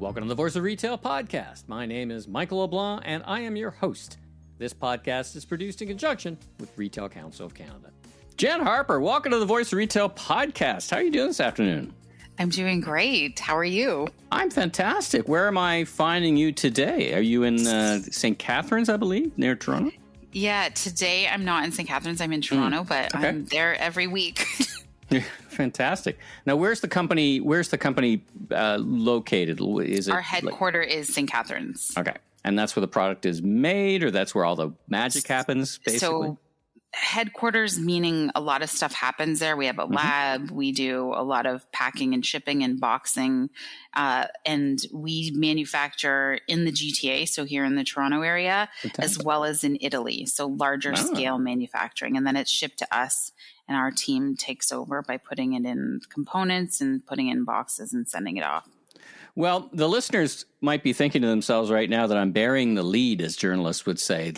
Welcome to the Voice of Retail podcast. My name is Michael LeBlanc, and I am your host. This podcast is produced in conjunction with Retail Council of Canada. Jenn Harper, welcome to the Voice of Retail podcast. How are you doing this afternoon? I'm doing great. How are you? I'm fantastic. Where am I finding you today? Are you in St. Catharines, I believe, near Toronto? Yeah, today I'm not in St. Catharines. I'm in Toronto, but okay. I'm there every week. Fantastic. Now, where's the company located? Is it our headquarters is St. Catharines. Okay. And that's where the product is made, or that's where all the magic happens, basically? So headquarters, meaning a lot of stuff happens there. We have a lab. We do a lot of packing and shipping and boxing. And we manufacture in the GTA, so here in the Toronto area, as well as in Italy. So larger scale manufacturing. And then it's shipped to us, and our team takes over by putting it in components and putting it in boxes and sending it off. Well, the listeners might be thinking to themselves right now that I'm bearing the lead, as journalists would say.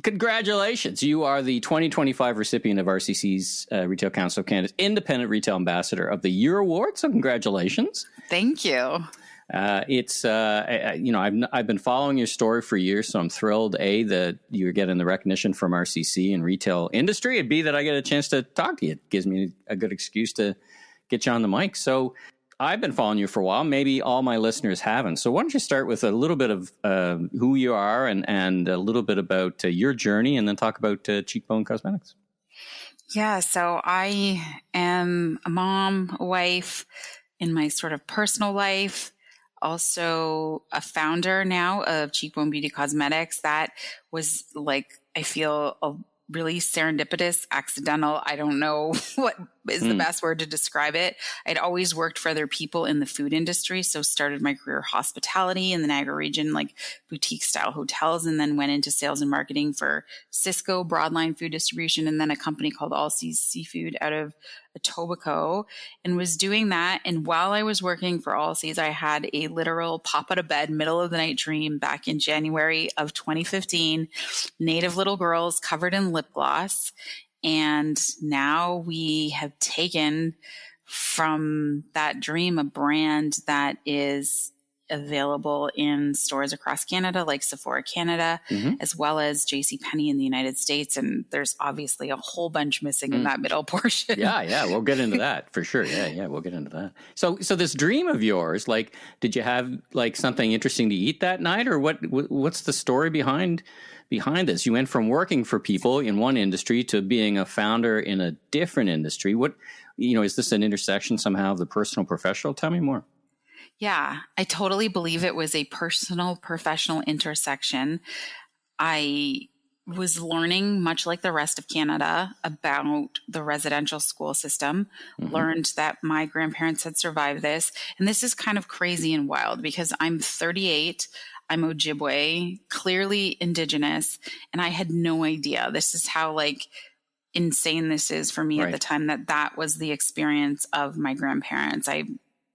Congratulations. You are the 2025 recipient of RCC's Retail Council of Canada's Independent Retail Ambassador of the Year Award. So congratulations. Thank you. I've been following your story for years, so I'm thrilled, A, that you're getting the recognition from RCC and retail industry, and B, that I get a chance to talk to you. It gives me a good excuse to get you on the mic. So I've been following you for a while. Maybe all my listeners haven't. So why don't you start with a little bit of who you are and a little bit about your journey, and then talk about Cheekbone Cosmetics. Yeah, so I am a mom, a wife in my sort of personal life, also a founder now of Cheekbone Beauty Cosmetics. That was I feel a really serendipitous, accidental. I don't know what is the best word to describe it. I'd always worked for other people in the food industry. So started my career hospitality in the Niagara region, like boutique style hotels, and then went into sales and marketing for Cisco Broadline Food Distribution, and then a company called All Seas Seafood out of Etobicoke, and was doing that. And while I was working for All Seas, I had a literal pop out of bed, middle of the night dream back in January of 2015, native little girls covered in lip gloss. And now we have taken from that dream a brand that is available in stores across Canada, like Sephora Canada, as well as JCPenney in the United States. And there's obviously a whole bunch missing in that middle portion. Yeah. We'll get into that for sure. Yeah. We'll get into that. So this dream of yours, did you have something interesting to eat that night, or what's the story behind this? You went from working for people in one industry to being a founder in a different industry. Is this an intersection somehow of the personal professional? Tell me more. Yeah, I totally believe it was a personal professional intersection. I was learning, much like the rest of Canada, about the residential school system, learned that my grandparents had survived this. And this is kind of crazy and wild because I'm 38. I'm Ojibwe, clearly Indigenous, and I had no idea. This is how insane this is for me at the time, that was the experience of my grandparents.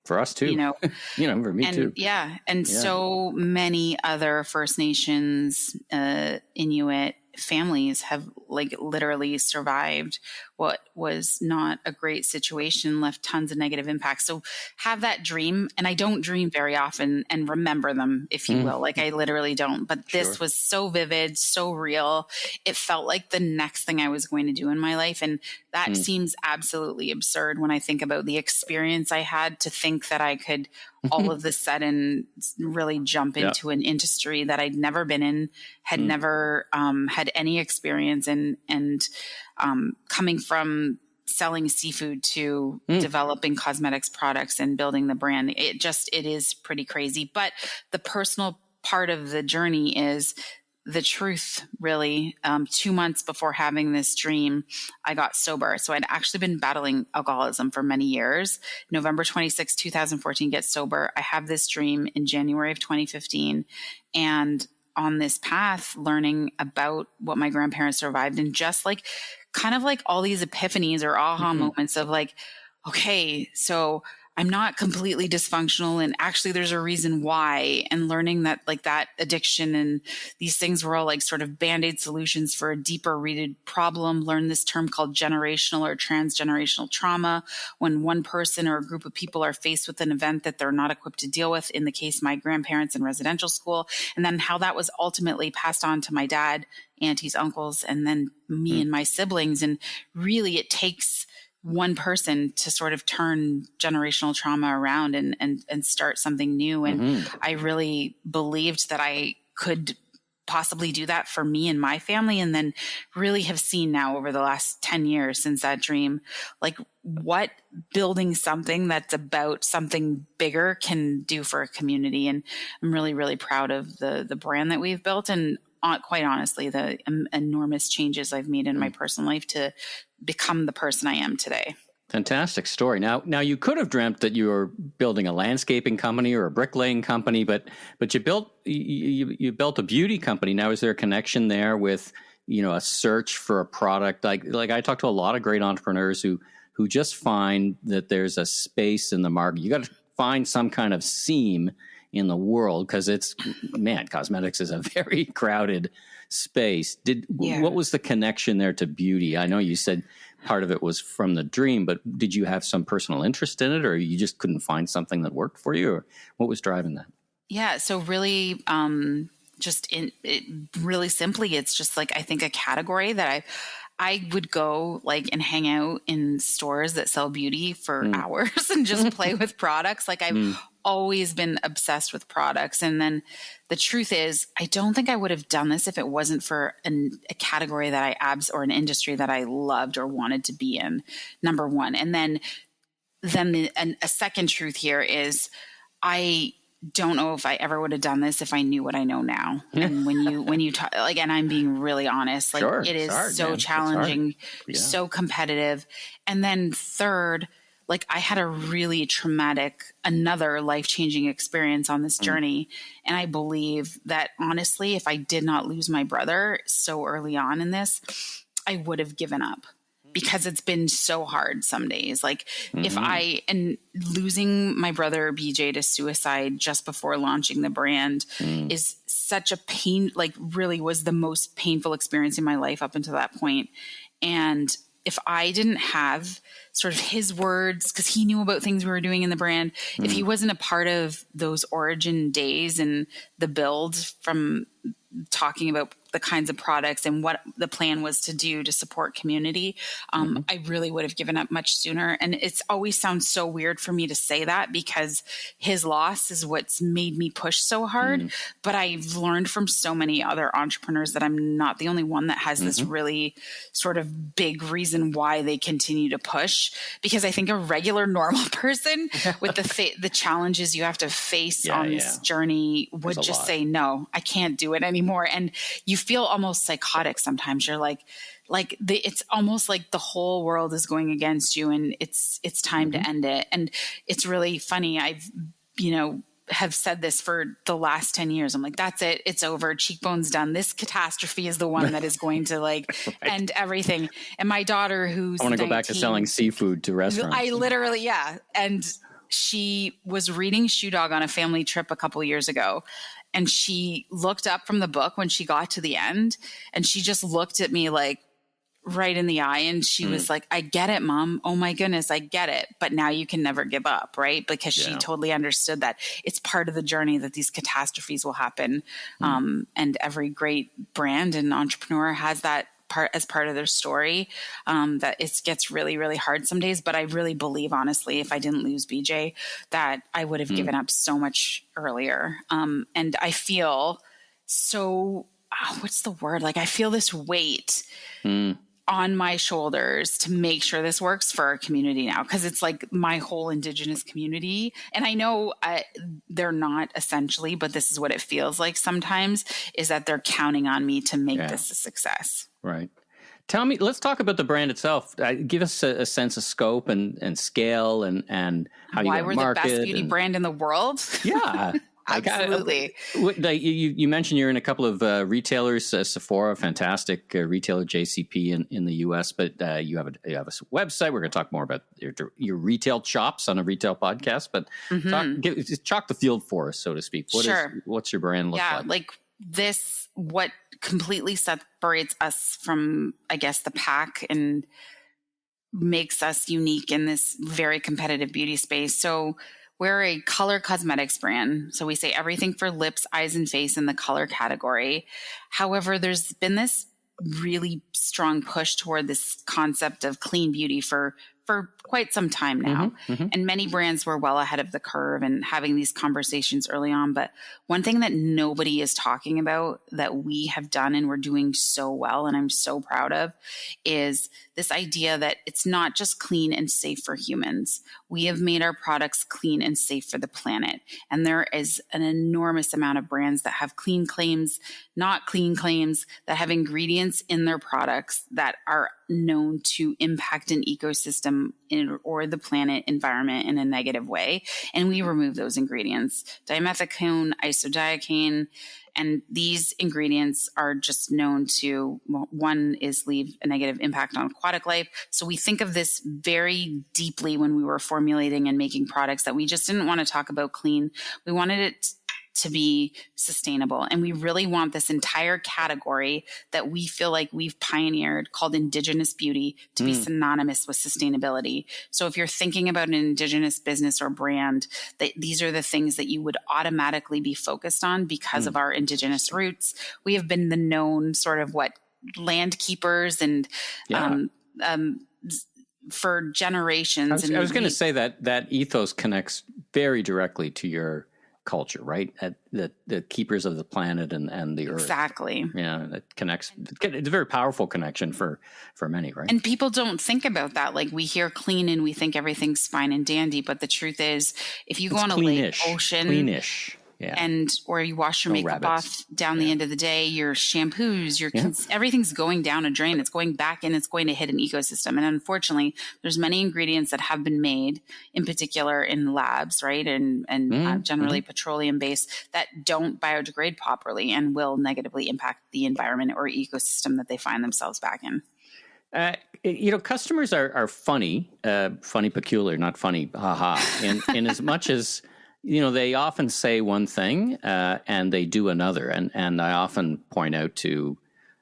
For us too, for me too. Yeah. And so many other First Nations, Inuit families have literally survived what was not a great situation, left tons of negative impacts. So have that dream. And I don't dream very often and remember them, if you will. I literally don't, but this was so vivid, so real. It felt like the next thing I was going to do in my life. And that seems absolutely absurd when I think about the experience I had, to think that I could all of a sudden really jump into an industry that I'd never been in, had never had any experience in, and coming from selling seafood to developing cosmetics products and building the brand. It is pretty crazy. But the personal part of the journey is the truth, really. 2 months before having this dream, I got sober. So I'd actually been battling alcoholism for many years. November 26, 2014, get sober. I have this dream in January of 2015. And on this path, learning about what my grandparents survived, and just kind of all these epiphanies or aha moments of okay, so I'm not completely dysfunctional, and actually there's a reason why, and learning that like that addiction and these things were all like sort of band-aid solutions for a deeper rooted problem. Learn this term called generational or transgenerational trauma, when one person or a group of people are faced with an event that they're not equipped to deal with, in the case my grandparents in residential school, and then how that was ultimately passed on to my dad, aunties, uncles, and then me and my siblings. And really it takes one person to sort of turn generational trauma around and start something new. And I really believed that I could possibly do that for me and my family. And then really have seen now over the last 10 years since that dream, like what building something that's about something bigger can do for a community. And I'm really, really proud of the brand that we've built, and quite honestly, the enormous changes I've made in my personal life to become the person I am today. Fantastic story. Now you could have dreamt that you were building a landscaping company or a bricklaying company, but you built a beauty company. Now, is there a connection there with, a search for a product? Like I talk to a lot of great entrepreneurs who just find that there's a space in the market. You got to find some kind of seam in the world, because cosmetics is a very crowded space. What was the connection there to beauty? I know you said part of it was from the dream, but did you have some personal interest in it, or you just couldn't find something that worked for you, or what was driving that? Yeah. So really, really simply, it's just like, I think a category that I would go like and hang out in stores that sell beauty for hours and just play with products. Like I've always been obsessed with products. And then the truth is, I don't think I would have done this if it wasn't for a category that or an industry that I loved or wanted to be in, number one. And then a second truth here is I don't know if I ever would have done this if I knew what I know now. And when you talk, like, and I'm being really honest, like it is hard, so challenging, so competitive. And then third, like I had a really another life-changing experience on this journey. And I believe that honestly, if I did not lose my brother so early on in this, I would have given up, because it's been so hard some days. Like and losing my brother BJ to suicide just before launching the brand is such a pain, like really was the most painful experience in my life up until that point. And if I didn't have sort of his words, because he knew about things we were doing in the brand, if he wasn't a part of those origin days and the build from talking about the kinds of products and what the plan was to do to support community, I really would have given up much sooner. And it's always sounds so weird for me to say that, because his loss is what's made me push so hard. But I've learned from so many other entrepreneurs that I'm not the only one that has this really sort of big reason why they continue to push. Because I think a regular normal person with the challenges you have to face on this journey would just say, no, I can't do it anymore. And you feel almost psychotic sometimes. You're like it's almost like the whole world is going against you, and it's time to end it. And it's really funny. I've, have said this for the last 10 years. I'm like, that's it. It's over. Cheekbone's done. This catastrophe is the one that is going to end everything. And my daughter, who's I want to go back to selling seafood to restaurants. I literally, And she was reading Shoe Dog on a family trip a couple of years ago. And she looked up from the book when she got to the end, and she just looked at me like right in the eye. And she was like, I get it, Mom. Oh my goodness, I get it. But now you can never give up, right? Because she totally understood that it's part of the journey that these catastrophes will happen. And every great brand and entrepreneur has that as part of their story, that it gets really, really hard some days. But I really believe, honestly, if I didn't lose BJ, that I would have given up so much earlier. And I feel so, what's the word? Like I feel this weight on my shoulders to make sure this works for our community now. Cause it's like my whole Indigenous community. And I know they're not essentially, but this is what it feels like sometimes, is that they're counting on me to make this a success. Right. Tell me, let's talk about the brand itself. Give us a sense of scope and scale and how you market. Why we're the best beauty brand in the world? Yeah. Absolutely. You mentioned you're in a couple of retailers, Sephora, fantastic retailer, JCP in the U.S., but you have a website. We're going to talk more about your retail chops on a retail podcast, but chalk the field for us, so to speak. What's your brand look like? Like this, what completely separates us from, I guess, the pack and makes us unique in this very competitive beauty space. So we're a color cosmetics brand. So we say everything for lips, eyes, and face in the color category. However, there's been this really strong push toward this concept of clean beauty for quite some time now. And many brands were well ahead of the curve and having these conversations early on. But one thing that nobody is talking about that we have done and we're doing so well, and I'm so proud of, is this idea that it's not just clean and safe for humans. We have made our products clean and safe for the planet. And there is an enormous amount of brands that have clean claims, not clean claims, that have ingredients in their products that are known to impact an ecosystem or the planet environment in a negative way. And we remove those ingredients. Dimethicone, isodiazine, and these ingredients are just known to, well, one is leave a negative impact on aquatic life. So we think of this very deeply when we were formulating and making products, that we just didn't want to talk about clean. We wanted it to be sustainable. And we really want this entire category that we feel like we've pioneered, called Indigenous beauty, to be synonymous with sustainability. So if you're thinking about an Indigenous business or brand, these are the things that you would automatically be focused on because of our Indigenous roots. We have been the known sort of land keepers and for generations. I was going to say that ethos connects very directly to your culture, right? The keepers of the planet and the earth. Exactly. Yeah, that connects. It's a very powerful connection for many, right? And people don't think about that. Like, we hear clean and we think everything's fine and dandy, but the truth is, if you go on a lake, ocean, cleanish. Yeah. Or you wash your makeup off down the end of the day, your shampoos, everything's going down a drain. It's going back and it's going to hit an ecosystem. And unfortunately, there's many ingredients that have been made, in particular in labs, right? And generally petroleum based, that don't biodegrade properly and will negatively impact the environment or ecosystem that they find themselves back in. Customers are funny, peculiar, not funny, haha. In as much as, they often say one thing and they do another. And I often point out to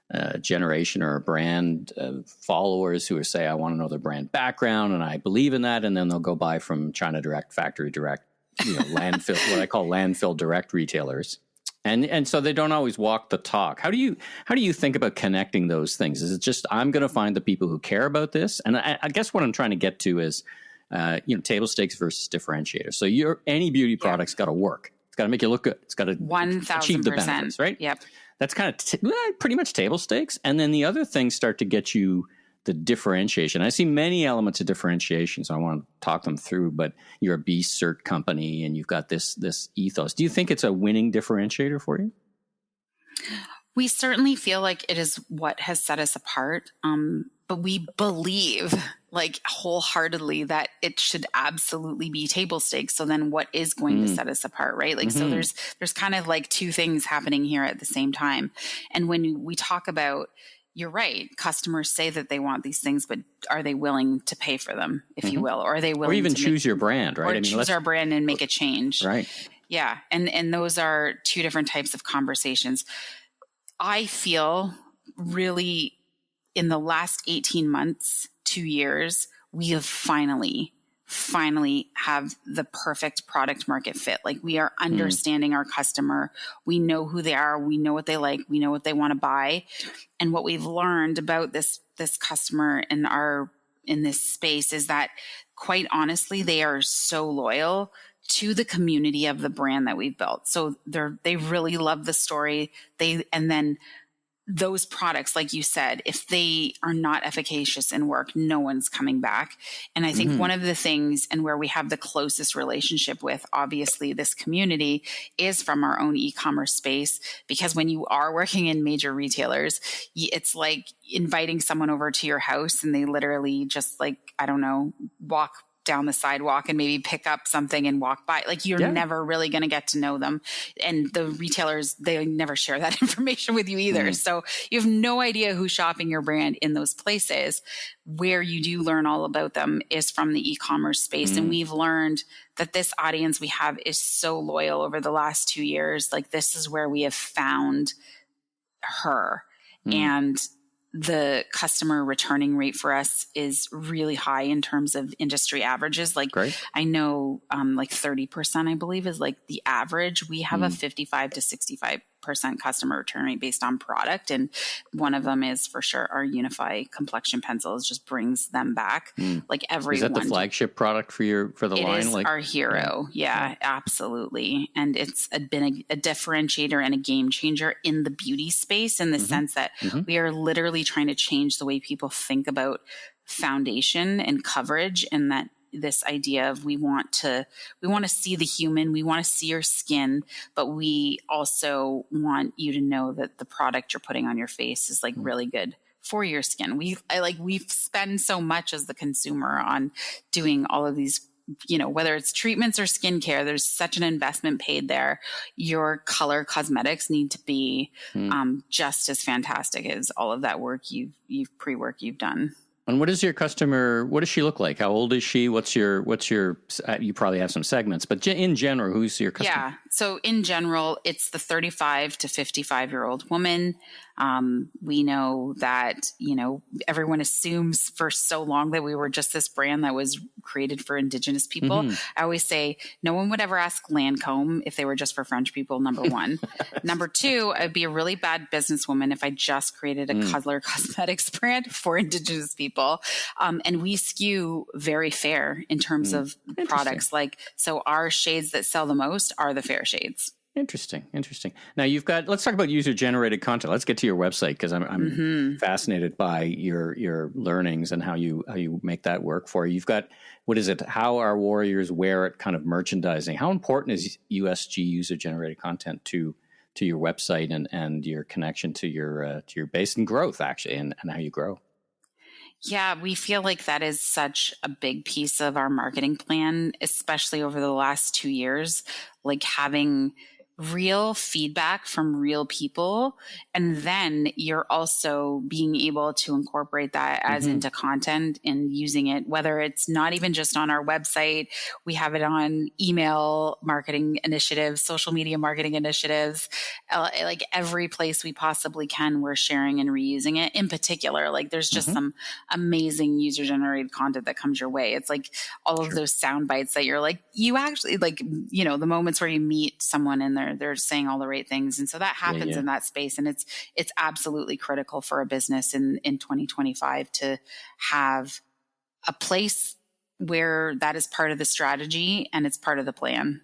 a generation or a brand followers who say, I want to know their brand background and I believe in that. And then they'll go buy from China Direct, Factory Direct, landfill, what I call landfill direct retailers. And so they don't always walk the talk. How do you think about connecting those things? Is it just, I'm going to find the people who care about this? And I guess what I'm trying to get to is, table stakes versus differentiator. So any beauty product's got to work. It's got to make you look good. It's got to achieve the benefits, right? Yep. That's kind of pretty much table stakes. And then the other things start to get you the differentiation. I see many elements of differentiation, so I want to talk them through, but you're a B Cert company and you've got this ethos. Do you think it's a winning differentiator for you? We certainly feel like it is what has set us apart. But we believe wholeheartedly that it should absolutely be table stakes. So then what is going to set us apart, right? So there's kind of two things happening here at the same time. And when we talk about, you're right, customers say that they want these things, but are they willing to pay for them, if you will? Or are they willing or even to choose your brand, right? Or choose our brand and make a change. Right. Yeah. And those are two different types of conversations. I feel really, in the last 18 months, 2 years, we have finally have the perfect product market fit. We are understanding our customer. We know who they are. We know what they like. We know what they want to buy. And what we've learned about this customer in this space is that, quite honestly, they are so loyal to the community of the brand that we've built. So they really love the story. And then those products, like you said, if they are not efficacious in work, no one's coming back. And I think one of the things, and where we have the closest relationship with, obviously, this community, is from our own e-commerce space. Because when you are working in major retailers, it's like inviting someone over to your house and they literally just walk down the sidewalk and maybe pick up something and walk by. Like you're never really going to get to know them. And the retailers, they never share that information with you either. So you have no idea who's shopping your brand in those places. Where you do learn all about them is from the e-commerce space. And we've learned that this audience we have is so loyal over the last 2 years. Like this is where we have found her. And the customer returning rate for us is really high in terms of industry averages. Like I know like 30%, I believe, is like the average. We have a 55 to 65% customer return rate based on product. And one of them is for sure our Unify complexion pencils just brings them back. Like everyone. Is that the flagship product for the line? It is like our hero. Yeah, absolutely. And it's been a differentiator and a game changer in the beauty space in the sense that we are literally trying to change the way people think about foundation and coverage, and that this idea of we want to see the human, we want to see your skin, but we also want you to know that the product you're putting on your face is like really good for your skin. We spend so much as the consumer on doing all of these, whether it's treatments or skincare, there's such an investment paid there. Your color cosmetics need to be just as fantastic as all of that work pre-work you've done. And what is your customer? What does she look like? How old is she? What's your? You probably have some segments, but in general, who's your customer? Yeah. So in general, it's the 35 to 55-year-old woman. We know that, everyone assumes for so long that we were just this brand that was created for Indigenous people. I always say no one would ever ask Lancome if they were just for French people, number one. Number two, I'd be a really bad businesswoman if I just created a color cosmetics brand for Indigenous people. And we skew very fair in terms of products. So our shades that sell the most are the fair shades. Interesting. Now let's talk about user-generated content. Let's get to your website because I'm fascinated by your learnings and how you make that work for you. You've got, what is it? How our warriors wear it kind of merchandising. How important is USG, user-generated content, to your website and your connection to your base and growth actually, and how you grow? Yeah, we feel like that is such a big piece of our marketing plan, especially over the last 2 years, like having real feedback from real people. And then you're also being able to incorporate that as into content and using it, whether it's not even just on our website, we have it on email marketing initiatives, social media marketing initiatives, like every place we possibly can, we're sharing and reusing it. In particular, like there's just some amazing user generated content that comes your way. It's like all of those sound bites that you're like, you actually like, the moments where you meet someone and they're saying all the right things. And so that happens in that space. And it's absolutely critical for a business in 2025 to have a place where that is part of the strategy and it's part of the plan.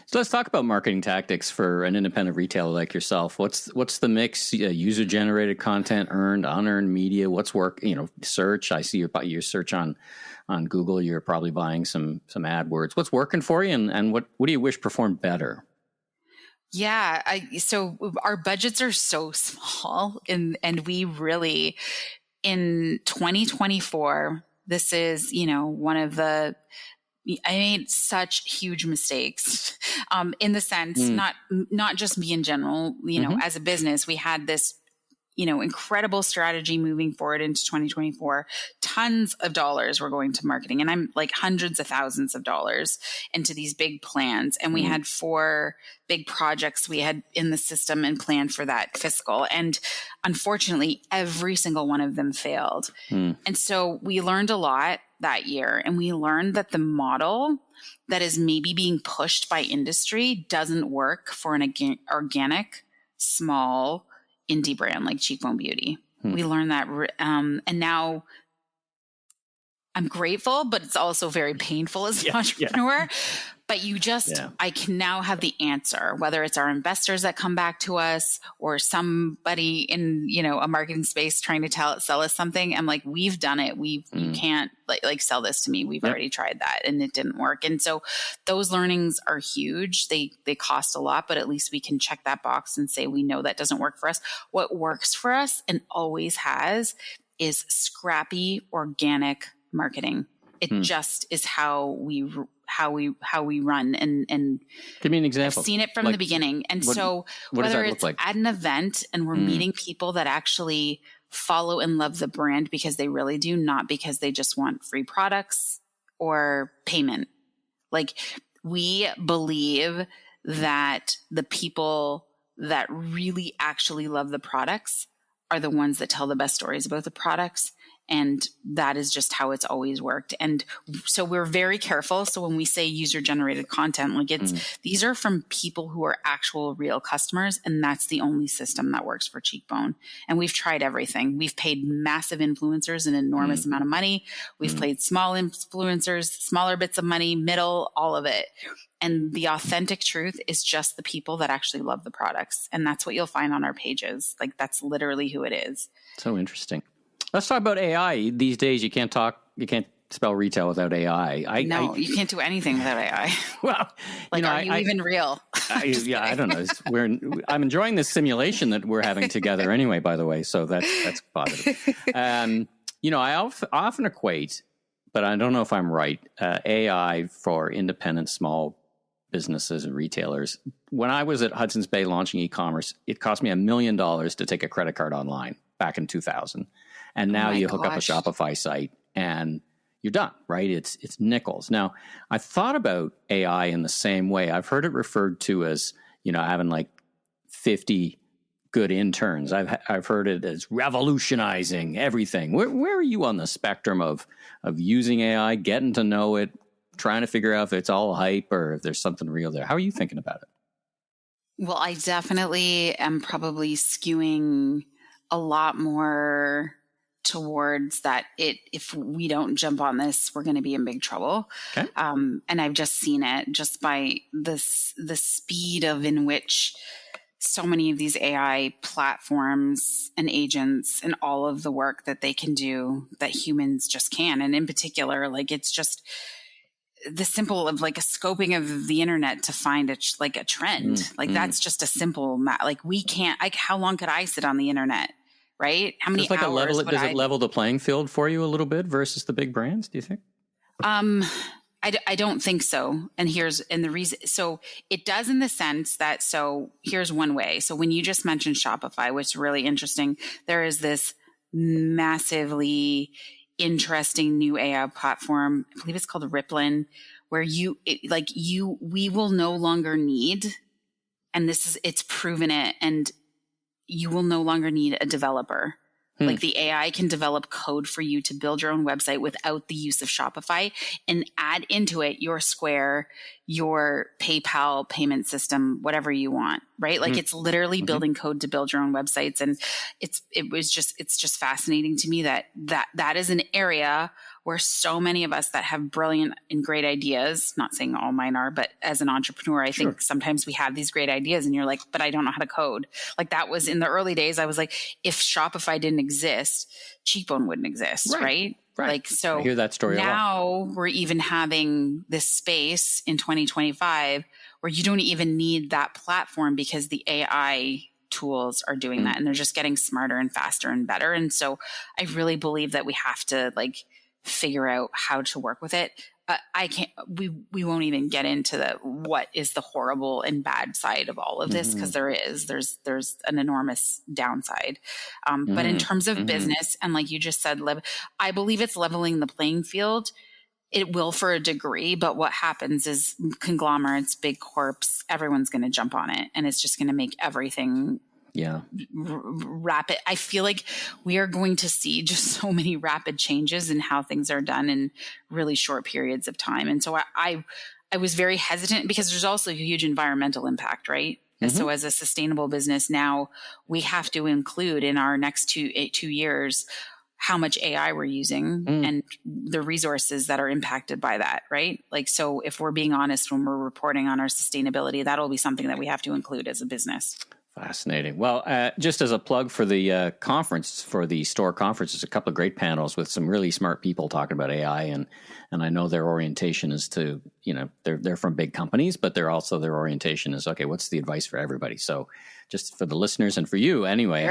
So let's talk about marketing tactics for an independent retailer like yourself. What's the mix? User generated content, earned, unearned media. What's work? Search. I see your search on Google. You're probably buying some AdWords. What's working for you, and what do you wish performed better? Yeah. So our budgets are so small and we really, in 2024, this is, one of I made such huge mistakes, in the sense, not just me in general, as a business, we had this, incredible strategy moving forward into 2024. Tons of dollars were going to marketing, and I'm like hundreds of thousands of dollars into these big plans. And we had 4 big projects we had in the system and planned for that fiscal. And unfortunately, every single one of them failed. And so we learned a lot that year, and we learned that the model that is maybe being pushed by industry doesn't work for an organic, small, indie brand like Cheekbone Beauty. We learned that. And now I'm grateful, but it's also very painful as an entrepreneur. But I can now have the answer, whether it's our investors that come back to us or somebody in, a marketing space trying to sell us something. I'm like, we've done it. You can't like sell this to me. We've already tried that and it didn't work. And so those learnings are huge. They cost a lot, but at least we can check that box and say, we know that doesn't work for us. What works for us and always has is scrappy, organic marketing. It just is how we run. And give me an example. I've seen it from the beginning. And so whether it's at an event and we're meeting people that actually follow and love the brand because they really do, not because they just want free products or payment. Like, we believe that the people that really actually love the products are the ones that tell the best stories about the products. And that is just how it's always worked. And so we're very careful. So when we say user generated content, like these are from people who are actual real customers. And that's the only system that works for Cheekbone. And we've tried everything. We've paid massive influencers an enormous amount of money. We've played small influencers, smaller bits of money, middle, all of it. And the authentic truth is just the people that actually love the products. And that's what you'll find on our pages. Like, that's literally who it is. So interesting. Let's talk about AI. These days, you can't spell retail without AI. You can't do anything without AI. Well, like, are you even real? I don't know. I'm enjoying this simulation that we're having together anyway, by the way. So that's positive. I often equate, but I don't know if I'm right, AI for independent small businesses and retailers. When I was at Hudson's Bay launching e-commerce, it cost me $1 million to take a credit card online back in 2000. And now you hook up a Shopify site and you're done, right? It's nickels. Now, I thought about AI in the same way. I've heard it referred to as, having like 50 good interns. I've heard it as revolutionizing everything. Where are you on the spectrum of using AI, getting to know it, trying to figure out if it's all hype or if there's something real there? How are you thinking about it? Well, I definitely am probably skewing a lot more towards that. If we don't jump on this, we're going to be in big trouble. Okay. And I've just seen it just by the speed in which so many of these AI platforms and agents and all of the work that they can do that humans just can. And in particular, like, it's just the simple of like a scoping of the internet to find a trend. That's just a simple, we can't, how long could I sit on the internet? Right? How many hours? Does it level the playing field for you a little bit versus the big brands, do you think? I don't think so. And the reason, so it does in the sense that, so here's one way. So when you just mentioned Shopify, which is really interesting, there is this massively interesting new AI platform. I believe it's called Rippling, where we will no longer need, and it's proven it, and you will no longer need a developer. Like, the AI can develop code for you to build your own website without the use of Shopify and add into it your Square, your PayPal payment system, whatever you want, right? Like, it's literally building code to build your own websites. And it's just fascinating to me that is an area where so many of us that have brilliant and great ideas, not saying all mine are, but as an entrepreneur, I think sometimes we have these great ideas and you're like, but I don't know how to code. Like, that was in the early days. I was like, if Shopify didn't exist, Cheekbone wouldn't exist. Right. Like, so I hear that story now we're even having this space in 2025 where you don't even need that platform because the AI tools are doing that, and they're just getting smarter and faster and better. And so I really believe that we have to figure out how to work with it. We won't even get into what is the horrible and bad side of all of this, because there's an enormous downside. But in terms of business, and like you just said, I believe it's leveling the playing field. It will for a degree, but what happens is conglomerates, big corps, everyone's going to jump on it, and it's just going to make everything rapid. I feel like we are going to see just so many rapid changes in how things are done in really short periods of time. And so I was very hesitant because there's also a huge environmental impact, right? And so as a sustainable business now, we have to include in our next 2 years how much AI we're using and the resources that are impacted by that, right? Like, so if we're being honest when we're reporting on our sustainability, that'll be something that we have to include as a business. Fascinating. Well, just as a plug for the conference, for the store conference, there's a couple of great panels with some really smart people talking about AI, and I know their orientation is to, they're from big companies, but their orientation is, okay, what's the advice for everybody? So just for the listeners and for you anyway,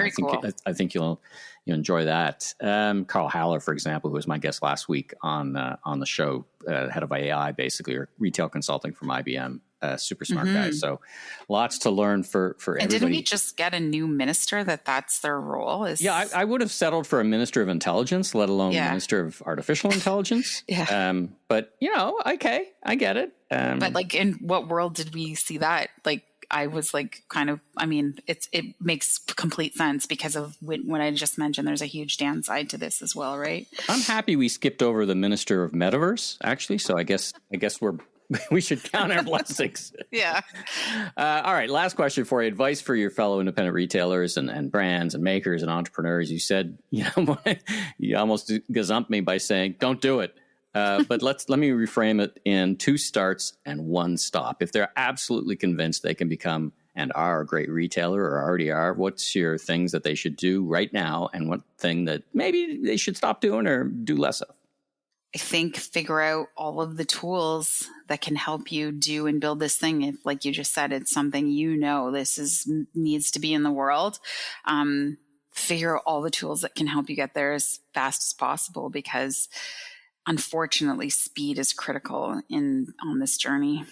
I think you'll enjoy that. Carl Haller, for example, who was my guest last week on the show, head of AI, basically, or retail consulting from IBM. Super smart guy. So lots to learn for everybody. And didn't we just get a new minister that's their role? I would have settled for a minister of intelligence, let alone minister of artificial intelligence. But okay, I get it. But like, in what world did we see that? Like, I was like, it makes complete sense because of what I just mentioned. There's a huge downside to this as well, right? I'm happy we skipped over the minister of metaverse, actually. So I guess we should count our blessings. Yeah. All right. Last question for you. Advice for your fellow independent retailers and brands and makers and entrepreneurs. You said, you almost gazumped me by saying, don't do it. But let me reframe it in 2 starts and 1 stop. If they're absolutely convinced they can become and are a great retailer or already are, what's your things that they should do right now, and what thing that maybe they should stop doing or do less of? I think figure out all of the tools that can help you do and build this thing. If, like you just said, it's something this needs to be in the world. Figure out all the tools that can help you get there as fast as possible, because unfortunately, speed is critical on this journey.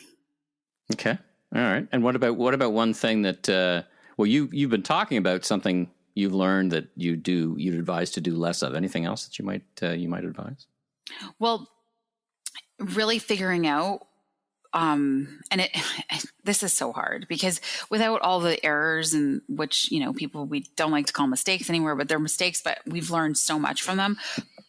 Okay, all right. And what about one thing that you've been talking about, something you've learned that you'd advise to do less of? Anything else that you might advise? Well, really figuring out, this is so hard, because without all the errors, and which, we don't like to call mistakes anymore, but they're mistakes, but we've learned so much from them.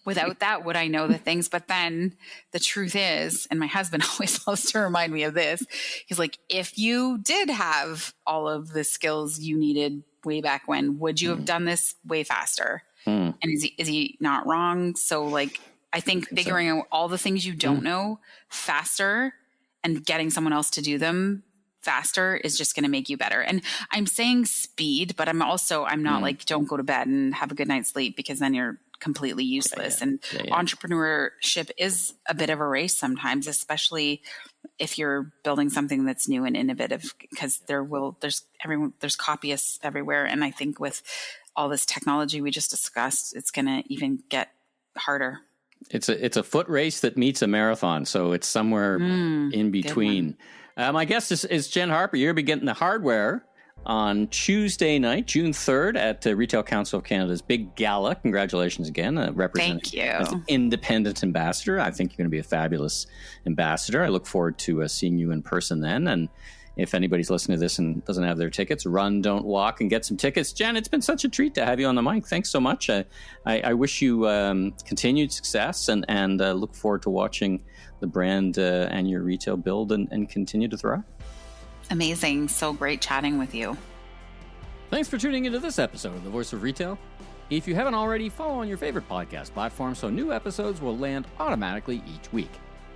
Without that, would I know the things? But then the truth is, and my husband always loves to remind me of this, he's like, if you did have all of the skills you needed way back when, would you have done this way faster? And is he not wrong? So like, I think figuring out all the things you don't know faster and getting someone else to do them faster is just going to make you better. And I'm saying speed, but I'm not like, don't go to bed and have a good night's sleep, because then you're completely useless. And entrepreneurship is a bit of a race sometimes, especially if you're building something that's new and innovative, because there's copyists everywhere. And I think with all this technology we just discussed, it's going to even get harder. It's a foot race that meets a marathon, so it's somewhere in between. My guest is Jenn Harper. You're going to be getting the hardware on Tuesday night, June 3rd, at the Retail Council of Canada's big gala. Congratulations again, representing as an independent ambassador. I think you're going to be a fabulous ambassador. I look forward to seeing you in person then. And if anybody's listening to this and doesn't have their tickets, run, don't walk, and get some tickets. Jenn, it's been such a treat to have you on the mic. Thanks so much. I wish you continued success, and look forward to watching the brand and your retail build and continue to thrive. Amazing. So great chatting with you. Thanks for tuning into this episode of The Voice of Retail. If you haven't already, follow on your favorite podcast platform so new episodes will land automatically each week.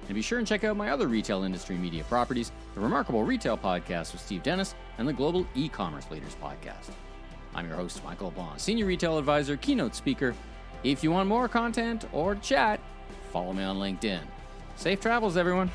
And be sure and check out my other retail industry media properties, the Remarkable Retail Podcast with Steve Dennis and the Global E-Commerce Leaders Podcast. I'm your host, Michael Bond, Senior Retail Advisor, Keynote Speaker. If you want more content or chat, follow me on LinkedIn. Safe travels, everyone.